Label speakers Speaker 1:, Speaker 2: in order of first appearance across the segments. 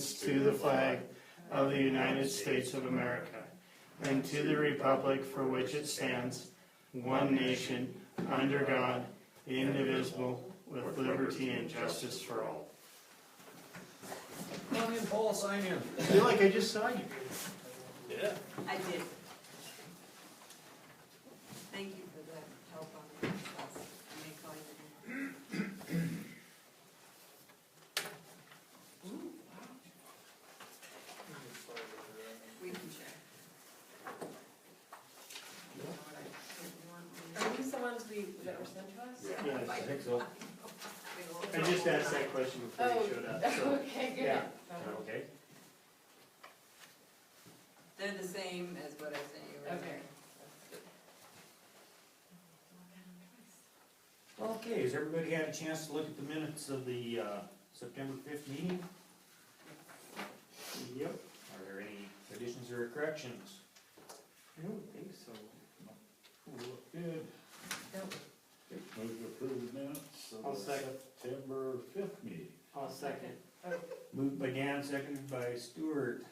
Speaker 1: allegiance to the flag of the United States of America and to the republic for which it stands, one nation, under God, indivisible, with liberty and justice for all.
Speaker 2: Come on in, Paul, sign in.
Speaker 1: I feel like I just saw you.
Speaker 2: Yeah.
Speaker 3: I did. Thank you for the help on the process. I may call you again. We can share.
Speaker 4: Are these the ones that were sent to us?
Speaker 1: Yes,
Speaker 2: I think so.
Speaker 1: I just asked that question before you showed up. So.
Speaker 4: Okay, good.
Speaker 1: Yeah.
Speaker 2: Okay.
Speaker 3: They're the same as what I sent you earlier.
Speaker 4: Okay.
Speaker 2: Okay, has everybody had a chance to look at the minutes of the September 5th meeting?
Speaker 1: Yep.
Speaker 2: Are there any additions or corrections?
Speaker 1: I don't think so.
Speaker 5: Good.
Speaker 3: Nope.
Speaker 5: Move to approve the minutes
Speaker 1: I'll
Speaker 5: of the
Speaker 1: second.
Speaker 5: September 5th meeting.
Speaker 1: I'll second.
Speaker 2: Moved by Dan, seconded by Stuart.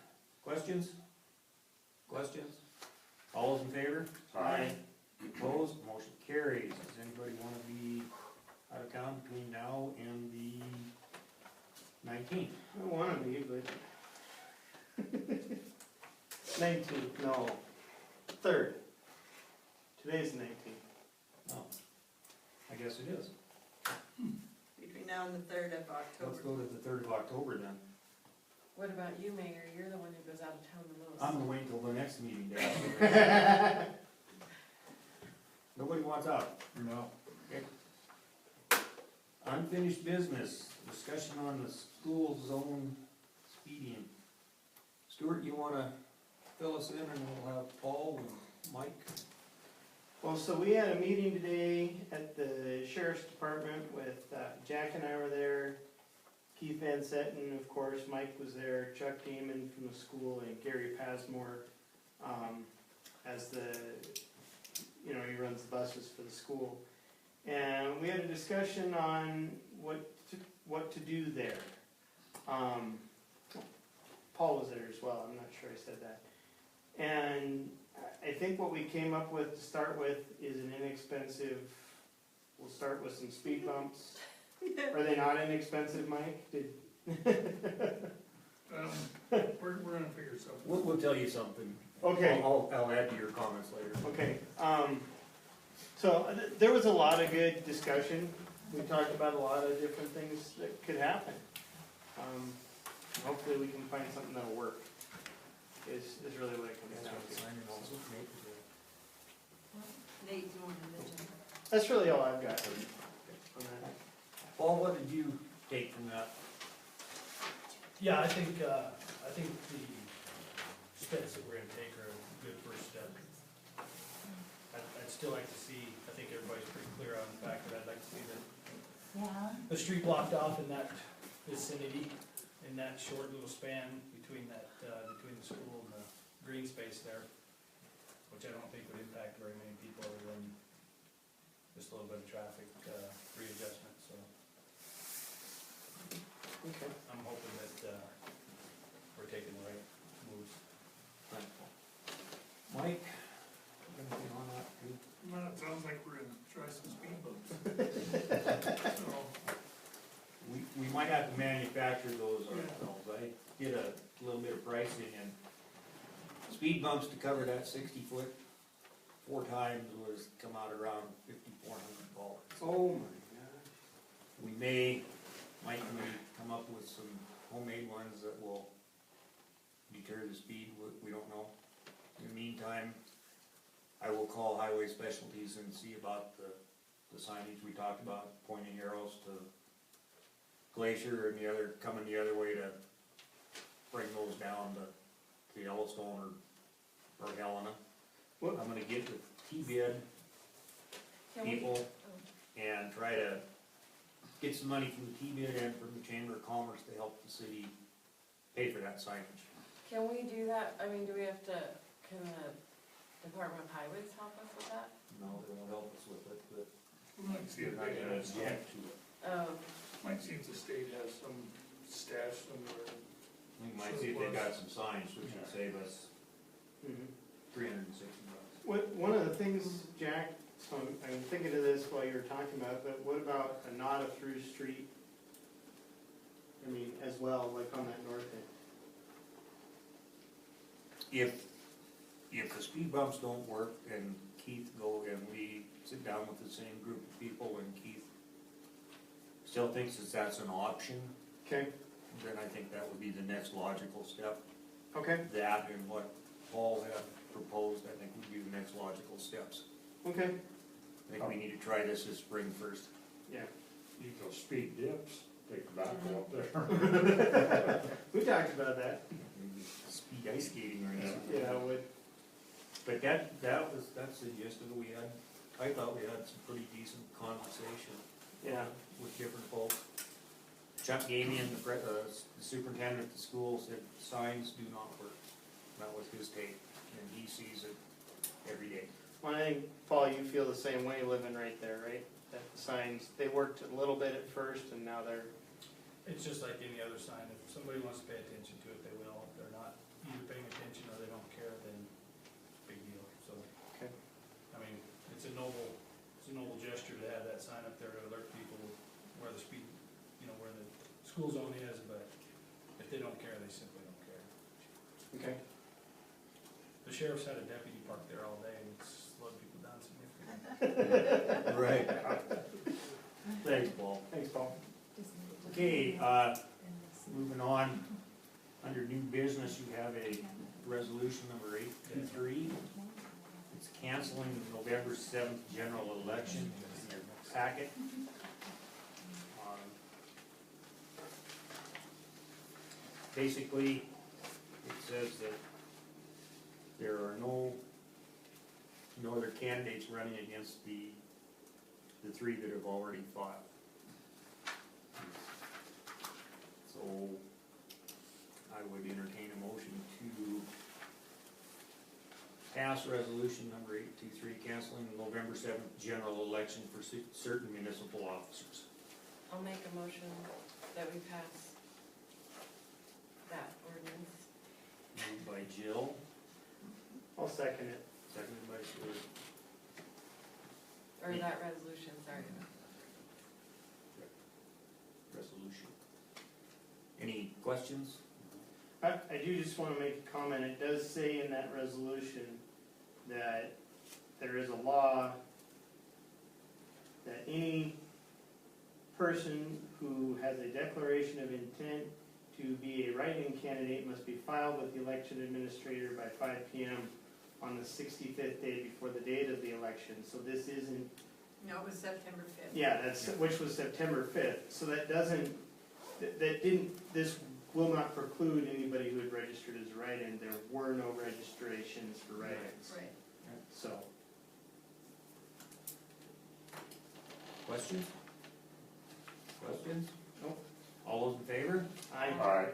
Speaker 2: Questions? Questions? All those in favor?
Speaker 1: Aye.
Speaker 2: Opposed? Motion carries. Does anybody want to be out of town between now and the 19th?
Speaker 1: I want to be, but 19th, no, 3rd. Today's the 19th.
Speaker 2: Oh, I guess it is.
Speaker 3: Between now and the 3rd of
Speaker 2: Let's
Speaker 3: October.
Speaker 2: go to the 3rd of October then.
Speaker 4: What about you, Mayor? You're the one who goes out of town the most.
Speaker 2: I'm gonna wait till the next meeting day. Nobody wants out?
Speaker 5: No.
Speaker 2: Okay. Unfinished business, discussion on the school zone speeding. Stuart, you wanna fill us in and we'll have Paul and Mike?
Speaker 1: Well, so we had a meeting today at the sheriff's department with, Jack and I were there, Keith Van Setten, of course, Mike was there, Chuck Damon from the school, and Gary Pasmore, as the, he runs the buses for the school. And we had a discussion on what to do there. Paul was there as well, I'm not sure I said that. And I think what we came up with to start with is an inexpensive, we'll start with some speed bumps. Are they not inexpensive, Mike?
Speaker 6: We're gonna figure something.
Speaker 2: We'll tell you something.
Speaker 1: Okay.
Speaker 2: I'll add to your comments later.
Speaker 1: Okay, so there was a lot of good discussion. We talked about a lot of different things that could happen. Hopefully we can find something that'll work, is really what it comes down to.
Speaker 3: Nate, you want to mention?
Speaker 1: That's really all I've got on that.
Speaker 2: Paul, what did you take from that?
Speaker 6: Yeah, I think the steps that we're gonna take are a good first step. I'd still like to see, I think everybody's pretty clear on the fact that I'd like to see the street blocked off in that vicinity, in that short little span between between the school and the green space there, which I don't think would impact very many people other than just a little bit of traffic, readjustment, so.
Speaker 1: Okay.
Speaker 6: I'm hoping that, we're taking the right moves.
Speaker 2: Thanks, Paul. Mike, anything on that too?
Speaker 6: Well, it sounds like we're gonna try some speed bumps. So,
Speaker 2: We might have to manufacture those ourselves. I did a little bit of pricing and speed bumps to cover that 60-foot 4 times was come out around $5,400.
Speaker 1: Oh my gosh.
Speaker 2: We might come up with some homemade ones that will deter the speed, we don't know. In the meantime, I will call Highway Specialties and see about the signage we talked about, pointing arrows to Glacier and coming the other way to bring those down to Yellowstone or Helena.
Speaker 1: What?
Speaker 2: I'm gonna get the T-bid people and try to get some money from the T-bid and from the Chamber of Commerce to help the city pay for that signage.
Speaker 4: Can we do that? I mean, do we have to, can the Department of Highways help us with that?
Speaker 2: No, they won't help us with it, but
Speaker 6: we might see if
Speaker 2: they're not
Speaker 6: they
Speaker 2: gonna
Speaker 6: have
Speaker 2: object to it.
Speaker 4: Oh,
Speaker 6: might see if the state has some stash somewhere.
Speaker 2: We Especially if they've got some signs, which would save us
Speaker 1: Mhm.
Speaker 2: $360.
Speaker 1: One of the things, Jack, so I'm thinking of this while you were talking about it, but what about a not a through street? I mean, as well, like on that north end.
Speaker 2: If the speed bumps don't work and Keith go and we sit down with the same group of people and Keith still thinks that that's an option,
Speaker 1: Okay,
Speaker 2: then I think that would be the next logical step.
Speaker 1: okay,
Speaker 2: That and what Paul had proposed, I think would be the next logical steps.
Speaker 1: okay,
Speaker 2: I think we need to try this spring first.
Speaker 1: yeah.
Speaker 5: You go speed dips, take the back out there.
Speaker 1: We talked about that.
Speaker 2: Maybe speed ice skating or anything.
Speaker 1: Yeah, would,
Speaker 2: But that's the gist of it. I thought we had some pretty decent conversation
Speaker 1: yeah,
Speaker 2: with different folks. Chuck gave me and the superintendent at the school said signs do not work. That was his take, and he sees it every day.
Speaker 1: well, I think, Paul, you feel the same way living right there, right? That the signs, they worked a little bit at first and now they're,
Speaker 6: It's just like any other sign, if somebody wants to pay attention to it, they will. If they're not either paying attention or they don't care, then big deal, so.
Speaker 1: okay,
Speaker 6: I mean, it's a noble gesture to have that sign up there to alert people where the speed, where the school zone is, but if they don't care, they simply don't care.
Speaker 1: okay.
Speaker 6: The sheriff's had a deputy park there all day and it's slowed people down significantly.
Speaker 2: Right. Thanks, Paul.
Speaker 1: Thanks, Paul.
Speaker 2: Okay, moving on, under new business, you have a resolution number 823. It's canceling the November 7th general election in your packet. Basically, it says that there are no other candidates running against the three that have already filed. So I would entertain a motion to pass resolution number 823, canceling the November 7th general election for certain municipal officers.
Speaker 4: I'll make a motion that we pass that ordinance.
Speaker 2: Moved by Jill,
Speaker 1: I'll second it.
Speaker 2: seconded by Stuart.
Speaker 4: Or that resolution, sorry.
Speaker 2: Resolution. Any questions?
Speaker 1: I do just wanna make a comment, it does say in that resolution that there is a law that any person who has a declaration of intent to be a write-in candidate must be filed with the election administrator by 5 p.m. on the 65th day before the date of the election, so this isn't,
Speaker 3: No, it was September 5th.
Speaker 1: yeah, which was September 5th, so that doesn't, this will not preclude anybody who had registered as a write-in. There were no registrations for write-ins.
Speaker 3: Right.
Speaker 1: So,
Speaker 2: Questions? Questions?
Speaker 1: Nope.
Speaker 2: All those in favor?
Speaker 1: I,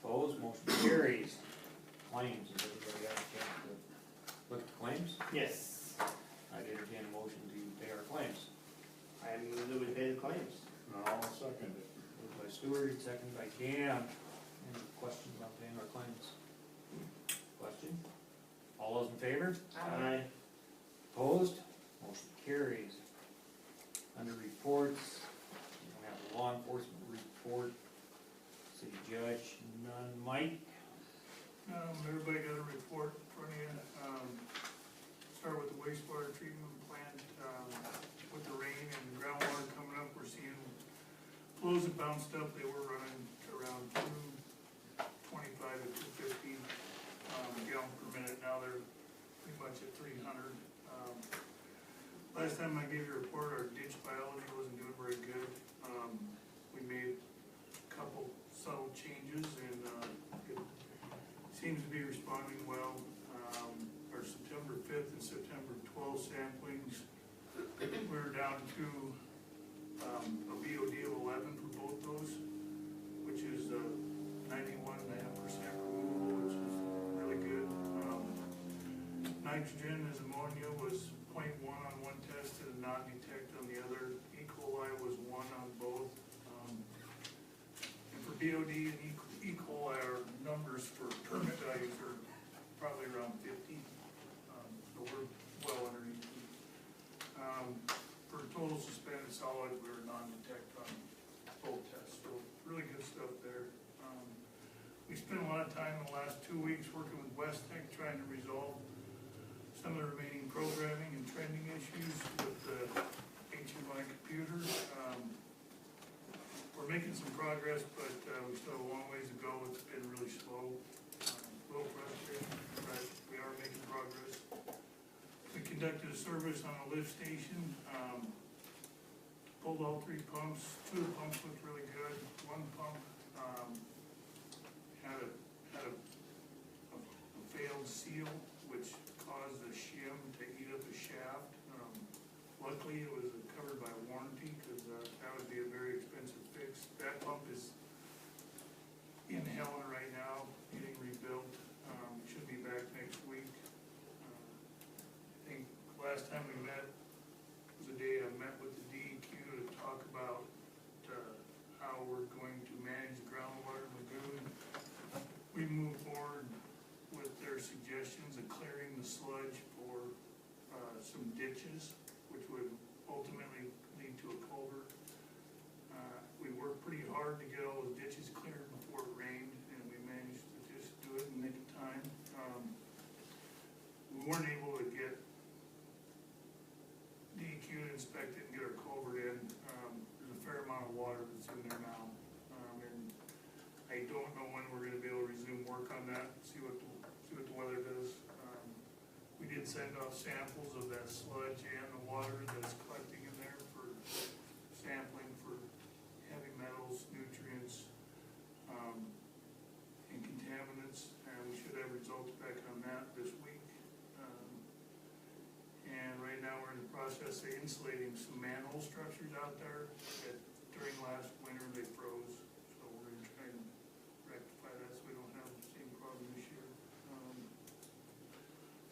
Speaker 2: Opposed, motion carries. Claims, has everybody got a chance to look at the claims?
Speaker 1: yes,
Speaker 2: I'd entertain a motion to pay our claims.
Speaker 1: I move that we pay the claims.
Speaker 5: I'll second it.
Speaker 2: Moved by Stewart, seconded by Dan. Any questions about paying our claims? Question? All those in favor?
Speaker 1: I,
Speaker 2: Opposed? Motion carries. Under reports, we don't have a law enforcement report. City judge, none. Mike?
Speaker 7: Everybody got a report in front of you. Start with the wastewater treatment plant. With the rain and groundwater coming up, we're seeing flows that bounced up. They were running around 225 to 250 gallons per minute. Now they're pretty much at 300. Last time I gave you a report, our ditch biology wasn't doing very good. We made a couple subtle changes and it seems to be responding well. Our September 5th and September 12th samplings, we're down to a BOD of 11 for both those, which is 91.5% removal, which is really good. Nitrogen as ammonia was 0.1 on one test and not detect on the other. E. coli was 1 on both. And for BOD and equal our numbers for permit values are probably around 50, so we're well underneath. For total suspended solid, we're non-detect on both tests, so really good stuff there. We spent a lot of time in the last 2 weeks working with West Tech trying to resolve some of the remaining programming and trending issues with the HMI computer. We're making some progress, but we still have a long ways to go. It's been really slow, a little frustrating, but we are making progress. We conducted a service on a lift station, pulled all 3 pumps. 2 of the pumps looked really good. 1 pump had a failed seal, which caused the shim to eat up the shaft. Luckily, it was covered by warranty, because that would be a very expensive fix. That pump is in Helen right now, getting rebuilt. Should be back next week. I think last time we met was the day I met with the DEQ to talk about how we're going to manage the groundwater lagoon. We moved forward with their suggestions of clearing the sludge for some ditches, which would ultimately lead to a culvert. We worked pretty hard to get all those ditches cleared before it rained, and we managed to just do it in the nick of time. We weren't able to get DEQ to inspect it and get our culvert in. There's a fair amount of water that's in there now, and I don't know when we're gonna be able to resume work on that, see what the weather does. We did send off samples of that sludge and the water that's collecting in there for sampling for heavy metals, nutrients, and contaminants, and we should have results back on that this week. And right now we're in the process of insulating some manhole structures out there that during last winter they froze, so we're gonna try and rectify that so we don't have the same problem this year.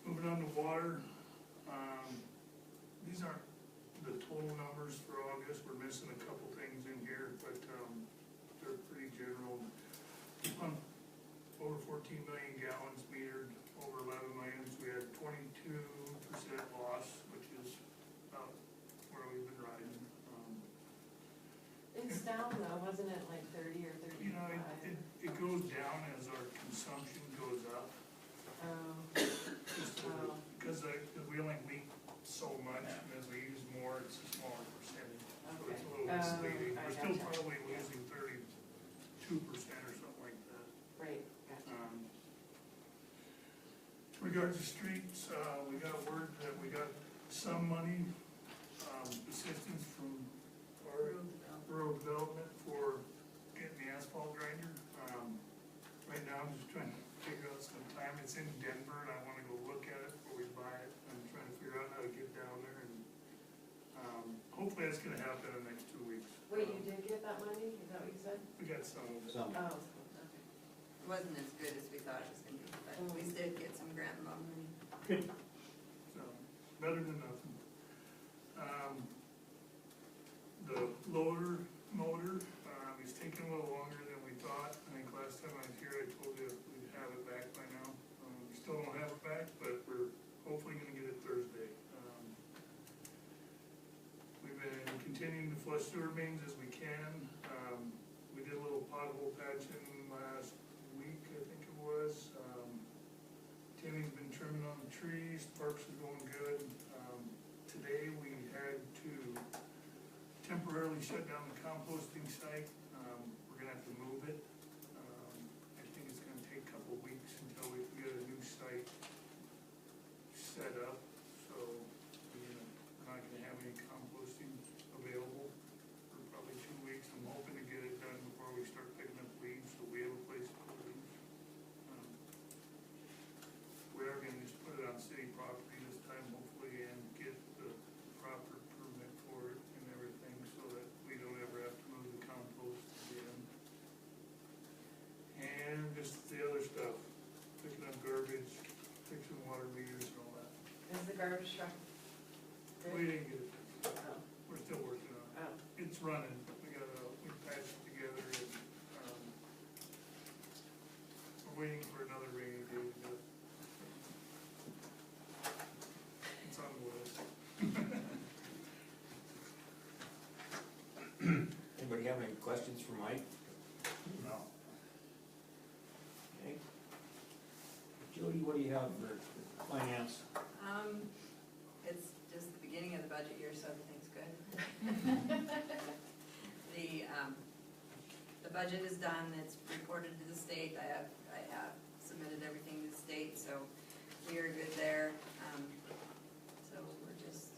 Speaker 7: Moving on to water, these aren't the total numbers for August. We're missing a couple things in here, but they're pretty general. We pumped over 14 million gallons, metered over 11 million. We had 22% loss, which is about where we've been riding.
Speaker 4: It's down though, wasn't it like 30 or 35?
Speaker 7: You know, it goes down as our consumption goes up. Just because we only leak so much, and as we use more, it's a smaller percentage. So it's a little misleading. We're still probably losing 32% or something like that.
Speaker 4: Right, gotcha.
Speaker 7: In regards to streets, we got word that we got some money, assistance from our rural development for getting the asphalt grinder. Right now, I'm just trying to figure out some time. It's in Denver, and I wanna go look at it before we buy it. I'm trying to figure out how to get down there, and hopefully that's gonna happen in the next 2 weeks.
Speaker 4: Wait, you did get that money? Is that what you said?
Speaker 7: We got some of it.
Speaker 4: Oh, okay.
Speaker 3: It wasn't as good as we thought it was gonna be, but we did get some grant money.
Speaker 7: So, better than nothing. The loader motor, is taking a little longer than we thought. I think last time I was here, I told you we'd have it back by now. We still don't have it back, but we're hopefully gonna get it Thursday. We've been continuing to flush sewer mains as we can. We did a little pothole patching last week, I think it was. Timmy's been trimming on the trees, parks are going good. Today we had to temporarily shut down the composting site. We're gonna have to move it. I think it's gonna take a couple of weeks until we can get a new site set up. So we're not gonna have any composting available for probably 2 weeks. I'm hoping to get it done before we start picking up leaves, so we have a place to put leaves. We are gonna just put it on city property this time, hopefully, and get the proper permit for it and everything, so that we don't ever have to move the compost again. And just the other stuff, picking up garbage, fixing water meters and all that.
Speaker 4: Is the garbage truck
Speaker 7: We
Speaker 4: good?
Speaker 7: didn't get it,
Speaker 4: Oh,
Speaker 7: we're still working on it.
Speaker 4: oh,
Speaker 7: It's running, we patched it together, and, another rainy day to do it. It's on the list.
Speaker 2: Anybody have any questions for Mike?
Speaker 5: No.
Speaker 2: Okay. Jody, what do you have for finance?
Speaker 3: It's just the beginning of the budget year, so everything's good. The budget is done, it's reported to the state, I have submitted everything to the state, so we are good there. So we're just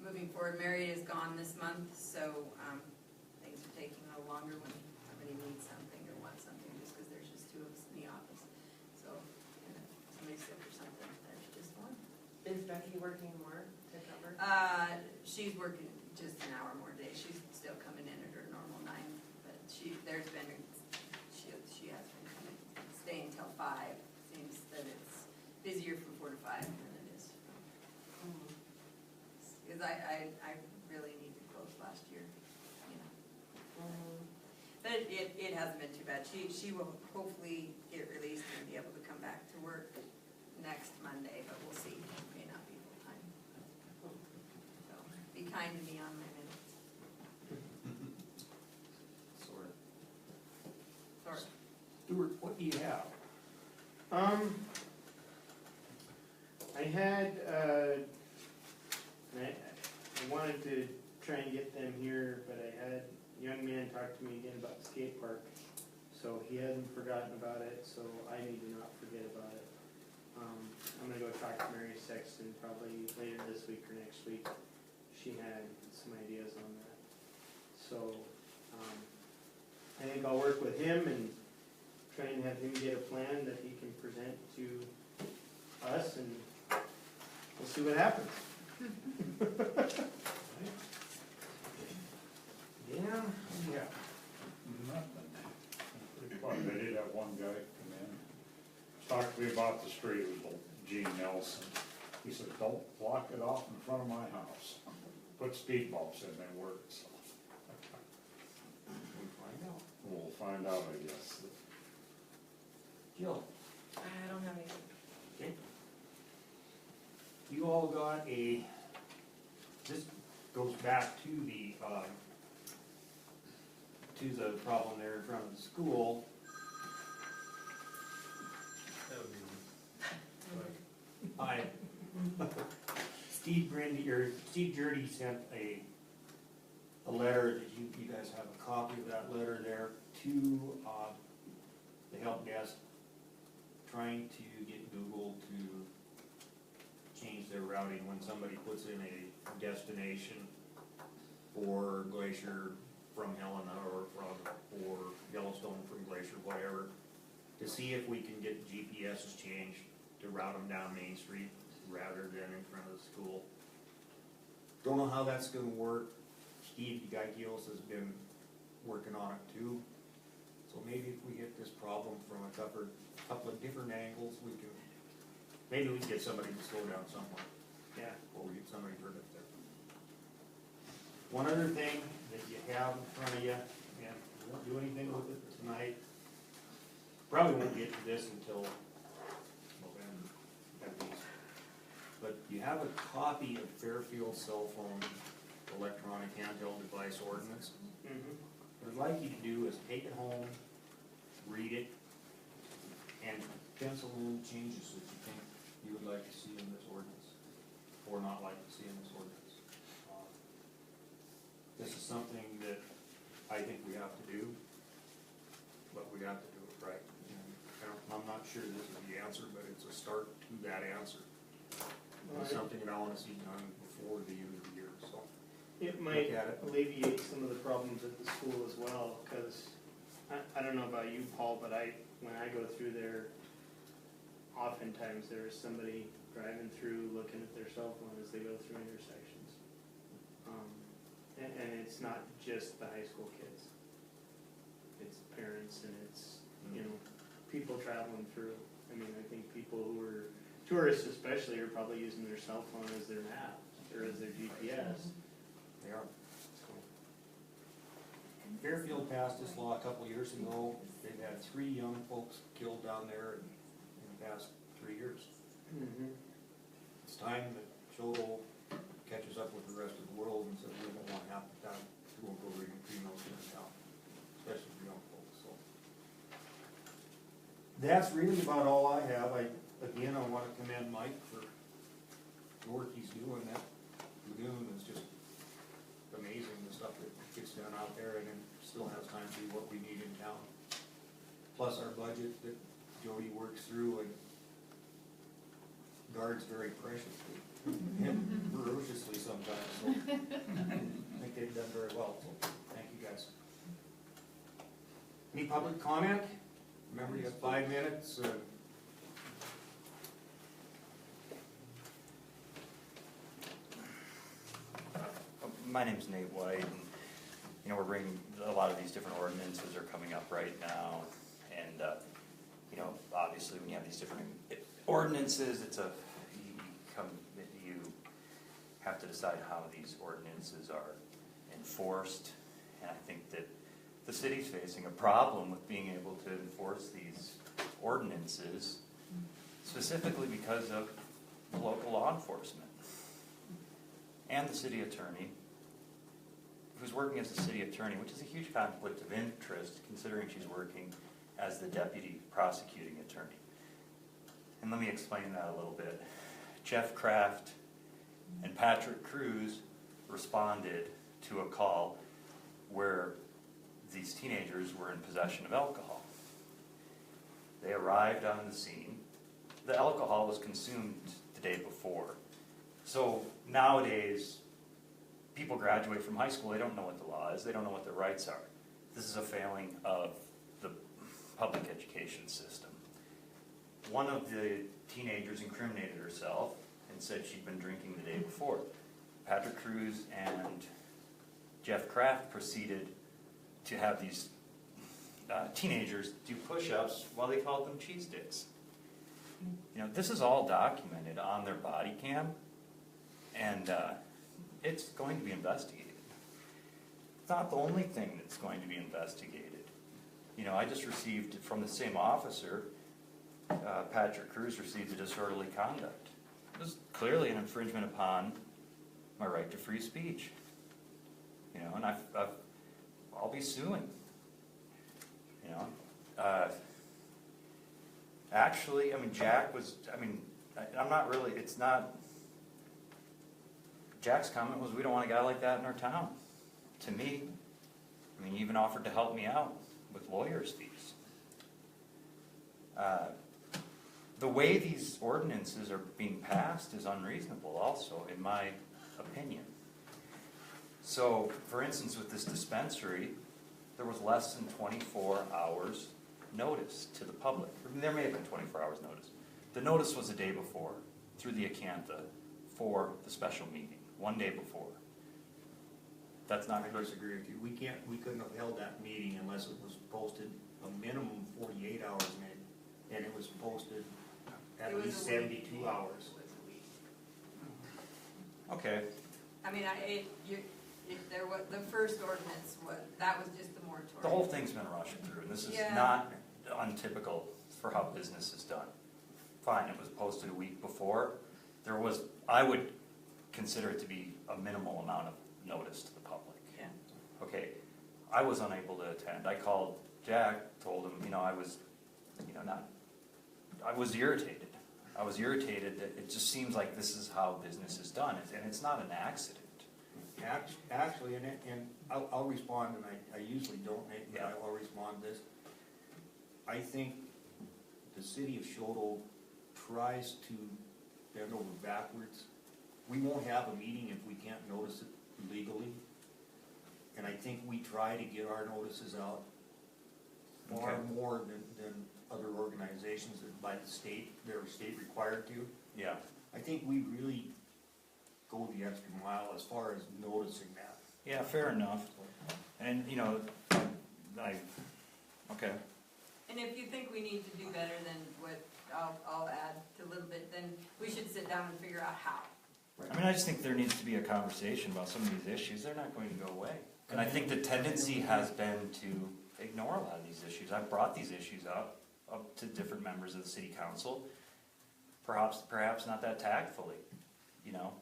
Speaker 3: moving forward. Mary is gone this month, so, things are taking a little longer when somebody needs something or wants something, just because there's just two of us in the office. So, and if somebody's sick or something, there's just one.
Speaker 4: Is Becky working more to cover?
Speaker 3: She's working just an hour more a day. She's still coming in at her normal 9, but she has been coming, staying till 5. Seems that it's busier from 4 to 5 than it is. Because I really needed close last year, you know. But it hasn't been too bad. She will hopefully get released and be able to come back to work next Monday, but we'll see. It may not be full time. So be kind to me on my minutes.
Speaker 2: Sort of.
Speaker 3: Sorry.
Speaker 2: Stuart, what do you have?
Speaker 1: I had, I wanted to try and get them here, but I had a young man talk to me again about the skate park. So he hasn't forgotten about it, so I need to not forget about it. I'm gonna go talk to Mary Sexton probably later this week or next week. She had some ideas on that. So, I think I'll work with him and try and have him get a plan that he can present to us, and we'll see what happens.
Speaker 2: Yeah, yeah.
Speaker 5: Nothing. Pretty fun. They did have one guy come in, talk to me about the street, it was Gene Nelson. He said, don't block it off in front of my house. Put speed bumps in, they work, so.
Speaker 2: We'll find out.
Speaker 5: We'll find out, I guess.
Speaker 2: Jill,
Speaker 4: I don't have anything.
Speaker 2: okay. You all got this goes back to the problem there in front of the school.
Speaker 6: That would be.
Speaker 2: Steve Jurdy sent a letter that you guys have a copy of that letter there to the help desk, trying to get Google to change their routing when somebody puts in a destination for Glacier from Helena or Yellowstone from Glacier, whatever, to see if we can get GPSs changed to route them down Main Street rather than in front of the school. Don't know how that's gonna work. Steve Geikios has been working on it too. So maybe if we hit this problem from a couple of different angles, maybe we can get somebody to slow down somewhere.
Speaker 1: Yeah.
Speaker 2: Or we get somebody hurt up there. One other thing that you have in front of you, and we won't do anything with it tonight. Probably won't get to this until November, at least. But you have a copy of Fairfield cell phone electronic handheld device ordinance. What I'd like you to do is take it home, read it, and pencil in changes that you think you would like to see in this ordinance, or not like to see in this ordinance. This is something that I think we have to do, but we have to do it right. And I'm not sure this is the answer, but it's a start to that answer. It's something that I wanna see done before the end of the year, so.
Speaker 1: It might
Speaker 2: Look at it.
Speaker 1: alleviate some of the problems at the school as well, because I don't know about you, Paul, but when I go through there, oftentimes there is somebody driving through looking at their cell phone as they go through intersections. And it's not just the high school kids. It's parents and it's, people traveling through. I mean, I think people who are, tourists especially, are probably using their cell phone as their map or as their GPS.
Speaker 2: They are. Fairfield passed this law a couple years ago. They've had 3 young folks killed down there. the past 3 years.
Speaker 1: Mhm.
Speaker 2: It's time that Choteau catches up with the rest of the world and says, we don't want half the town to go green those in town, especially for young folks, so. That's really about all I have. Again, I wanna commend Mike for the work he's doing. That lagoon is just amazing, the stuff that gets done out there, and it still has time to do what we need in town. Plus our budget that Jody works through and guards very preciously, and ferociously sometimes, so I think they've done very well, so thank you guys. Any public comment? Remember, you have 5 minutes.
Speaker 8: My name's Nate White, and, you know, we're bringing, a lot of these different ordinances are coming up right now, and, you know, obviously when you have these different ordinances, you have to decide how these ordinances are enforced, and I think that the city's facing a problem with being able to enforce these ordinances, specifically because of the local law enforcement and the city attorney, who's working as the city attorney, which is a huge conflict of interest considering she's working as the deputy prosecuting attorney. And let me explain that a little bit. Jeff Kraft and Patrick Cruz responded to a call where these teenagers were in possession of alcohol. They arrived on the scene. The alcohol was consumed the day before. So nowadays, people graduate from high school, they don't know what the law is, they don't know what their rights are. This is a failing of the public education system. One of the teenagers incriminated herself and said she'd been drinking the day before. Patrick Cruz and Jeff Kraft proceeded to have these teenagers do push-ups while they called them cheese sticks. You know, this is all documented on their body cam, and it's going to be investigated. It's not the only thing that's going to be investigated. You know, I just received from the same officer, Patrick Cruz received a disorderly conduct. It was clearly an infringement upon my right to free speech. You know, and I'll be suing. You know, actually, I mean, Jack was, I mean, I'm not really, it's not, Jack's comment was, we don't want a guy like that in our town. To me, I mean, he even offered to help me out with lawyers' fees. The way these ordinances are being passed is unreasonable also, in my opinion. So, for instance, with this dispensary, there was less than 24 hours notice to the public. I mean, there may have been 24 hours notice. The notice was the day before, through the Acantha, for the special meeting, 1 day before. That's not
Speaker 2: I disagree with you. We couldn't have held that meeting unless it was posted a minimum 48 hours and it was posted at least 72 hours.
Speaker 8: Okay.
Speaker 3: I mean, there was, the first ordinance that was just the moratorium.
Speaker 8: The whole thing's been rushed through, and this is not untypical for how business is done. Fine, it was posted a week before. I would consider it to be a minimal amount of notice to the public.
Speaker 3: Yeah.
Speaker 8: Okay, I was unable to attend. I called Jack, told him, you know, I was irritated. I was irritated that it just seems like this is how business is done, and it's not an accident.
Speaker 2: Actually, and I'll respond, and I usually don't, Nate, but I'll respond to this. I think the city of Choteau tries to bend over backwards. We won't have a meeting if we can't notice it legally. And I think we try to get our notices out far more than other organizations that by the state, they're state required to.
Speaker 8: Yeah.
Speaker 2: I think we really go the extra mile as far as noticing that.
Speaker 8: Yeah, fair enough. And, you know, okay.
Speaker 3: And if you think we need to do better than what I'll add a little bit, then we should sit down and figure out how.
Speaker 8: I mean, I just think there needs to be a conversation about some of these issues. They're not going to go away. And I think the tendency has been to ignore a lot of these issues. I've brought these issues up up to different members of the city council. Perhaps not that tactfully, you know,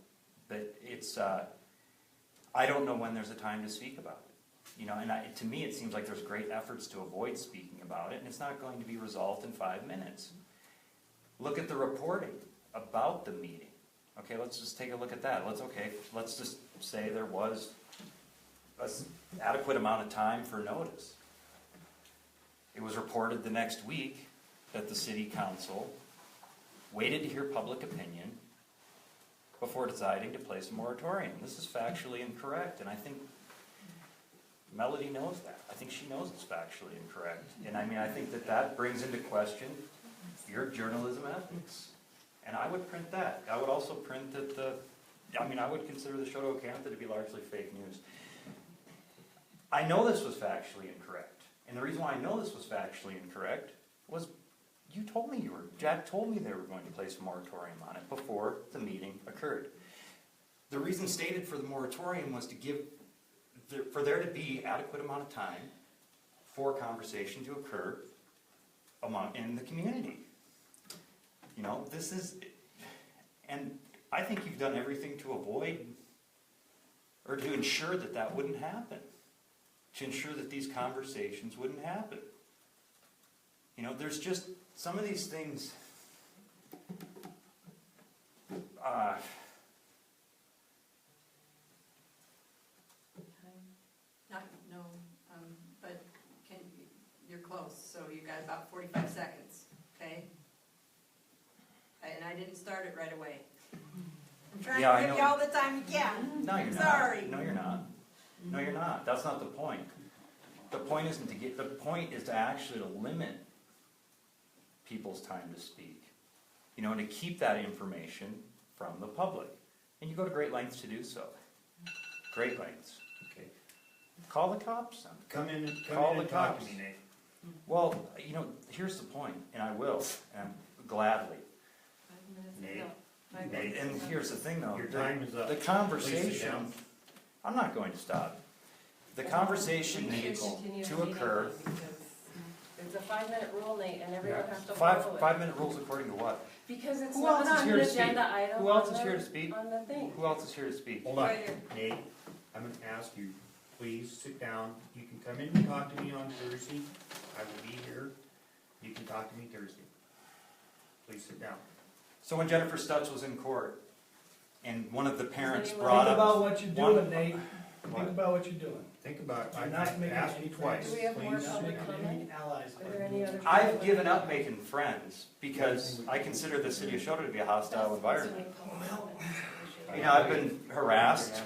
Speaker 8: but it's, I don't know when there's a time to speak about it. You know, and to me, it seems like there's great efforts to avoid speaking about it, and it's not going to be resolved in 5 minutes. Look at the reporting about the meeting. Okay, let's just take a look at that. Let's just say there was an adequate amount of time for notice. It was reported the next week that the city council waited to hear public opinion before deciding to place a moratorium. This is factually incorrect, and I think Melody knows that. I think she knows it's factually incorrect. And I mean, I think that brings into question your journalism ethics. And I would print that. I would also print that I would consider the Choteau Cantha to be largely fake news. I know this was factually incorrect. And the reason why I know this was factually incorrect was you told me Jack told me they were going to place a moratorium on it before the meeting occurred. The reason stated for the moratorium was to for there to be adequate amount of time for conversation to occur in the community. You know, this is, and I think you've done everything to avoid or to ensure that wouldn't happen. To ensure that these conversations wouldn't happen. You know, there's just some of these things.
Speaker 3: But you're close, so you got about 45 seconds, okay? And I didn't start it right away. I'm trying to give you all the time you can.
Speaker 8: No, you're not.
Speaker 3: Sorry.
Speaker 8: No, you're not. No, you're not. That's not the point. The point isn't to get. The point is to actually limit people's time to speak. You know, and to keep that information from the public. And you go to great lengths to do so. Great lengths. Okay. Call the cops then.
Speaker 2: Come in and talk
Speaker 8: cops.
Speaker 2: to me, Nate.
Speaker 8: Well, you know, here's the point, and I will, and gladly.
Speaker 3: 5 minutes
Speaker 2: Nate.
Speaker 3: ago. 5
Speaker 2: Nate.
Speaker 3: minutes
Speaker 8: And
Speaker 3: ago.
Speaker 8: here's the thing, though.
Speaker 2: Your time is up.
Speaker 8: The
Speaker 2: Please sit
Speaker 8: conversation.
Speaker 2: down.
Speaker 8: I'm not going to stop. The conversation
Speaker 4: We should
Speaker 8: needs
Speaker 4: continue
Speaker 8: to
Speaker 4: the meeting
Speaker 8: occur.
Speaker 4: because It's a 5-minute rule, Nate, and everyone has to follow it.
Speaker 8: 5-minute rules according to what?
Speaker 4: Because it's
Speaker 8: Who
Speaker 4: not
Speaker 8: else is
Speaker 4: on
Speaker 8: here
Speaker 4: the
Speaker 8: to speak?
Speaker 4: agenda item.
Speaker 8: Who else
Speaker 4: on
Speaker 8: is
Speaker 4: the-
Speaker 8: here to speak?
Speaker 4: On the thing.
Speaker 8: Who else is here to speak?
Speaker 2: Hold on,
Speaker 3: Right here.
Speaker 2: Nate, I'm gonna ask you, please sit down. You can come in and talk to me on Thursday. I will be here. You can talk to me Thursday. Please sit down.
Speaker 8: So when Jennifer Stutz was in court, and one of the parents
Speaker 4: anyone-
Speaker 8: brought
Speaker 7: Think
Speaker 8: up...
Speaker 7: about what you're doing, Nate. Think about what you're doing.
Speaker 2: Think about it.
Speaker 7: You're
Speaker 2: I've
Speaker 7: not making
Speaker 2: asked
Speaker 7: any
Speaker 2: you twice.
Speaker 4: Do we have more
Speaker 2: Please
Speaker 4: public
Speaker 2: sit down.
Speaker 4: comment?
Speaker 7: Allies.
Speaker 4: Are there any other?
Speaker 8: I've
Speaker 4: people?
Speaker 8: given up making friends because I consider the city of Choteau to be a hostile environment. You know, I've been harassed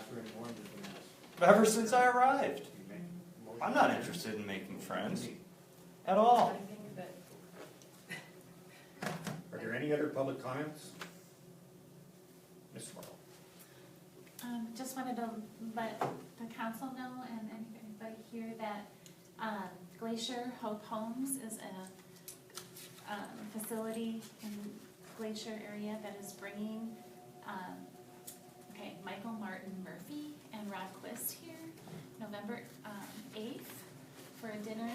Speaker 8: ever since I arrived. I'm not interested in making friends at
Speaker 4: I
Speaker 8: all.
Speaker 4: think that
Speaker 2: Are there any other public comments? Ms. Farrell.
Speaker 9: Just wanted to let the council know and anybody here that Glacier Hope Homes is a facility in Glacier area that is bringing Michael Martin Murphy and Rob Quist here November 8th for a dinner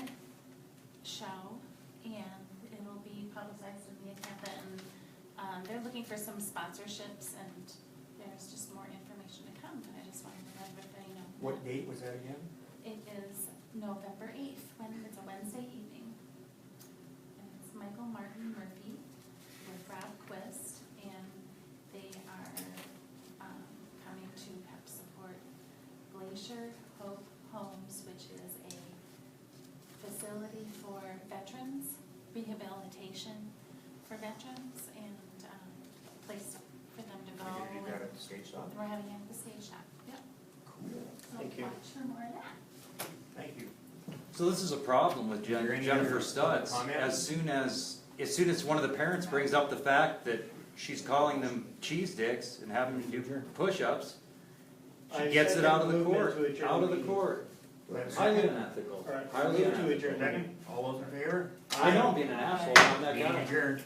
Speaker 9: show, and it'll be publicized in the Acantha, and they're looking for some sponsorships, and there's just more information to come, but I just wanted to let everybody know.
Speaker 2: What date was that again?
Speaker 9: It is November 8th, when it's a Wednesday evening. And it's Michael Martin Murphy with Rob Quist, and they are coming to help support Glacier Hope Homes, which is a facility for veterans, rehabilitation for veterans, and a place for them to go.
Speaker 2: You got it at the stage stop?
Speaker 9: We're having it at the stage shop, yep.
Speaker 2: Cool.
Speaker 9: So
Speaker 2: Thank you.
Speaker 9: watch for more of that.
Speaker 2: Thank you.
Speaker 8: So this is a problem with
Speaker 2: Is there any
Speaker 8: Jennifer
Speaker 2: other
Speaker 8: Stutz.
Speaker 2: comment?
Speaker 8: As soon as one of the parents brings up the fact that she's calling them cheese dicks and having them do push-ups, she
Speaker 1: I
Speaker 8: gets it
Speaker 1: second
Speaker 8: out of the
Speaker 1: movement
Speaker 8: court,
Speaker 1: to adjourn
Speaker 8: out of the
Speaker 1: meeting.
Speaker 8: court.
Speaker 2: Do I have a
Speaker 8: Highly
Speaker 2: second?
Speaker 8: unethical.
Speaker 1: All right,
Speaker 8: Highly
Speaker 1: move to
Speaker 8: unethical.
Speaker 1: adjourn.
Speaker 2: Second, all those in favor?
Speaker 8: I know I'm being an asshole, I'm that
Speaker 2: Meeting
Speaker 8: guy.
Speaker 2: adjourned.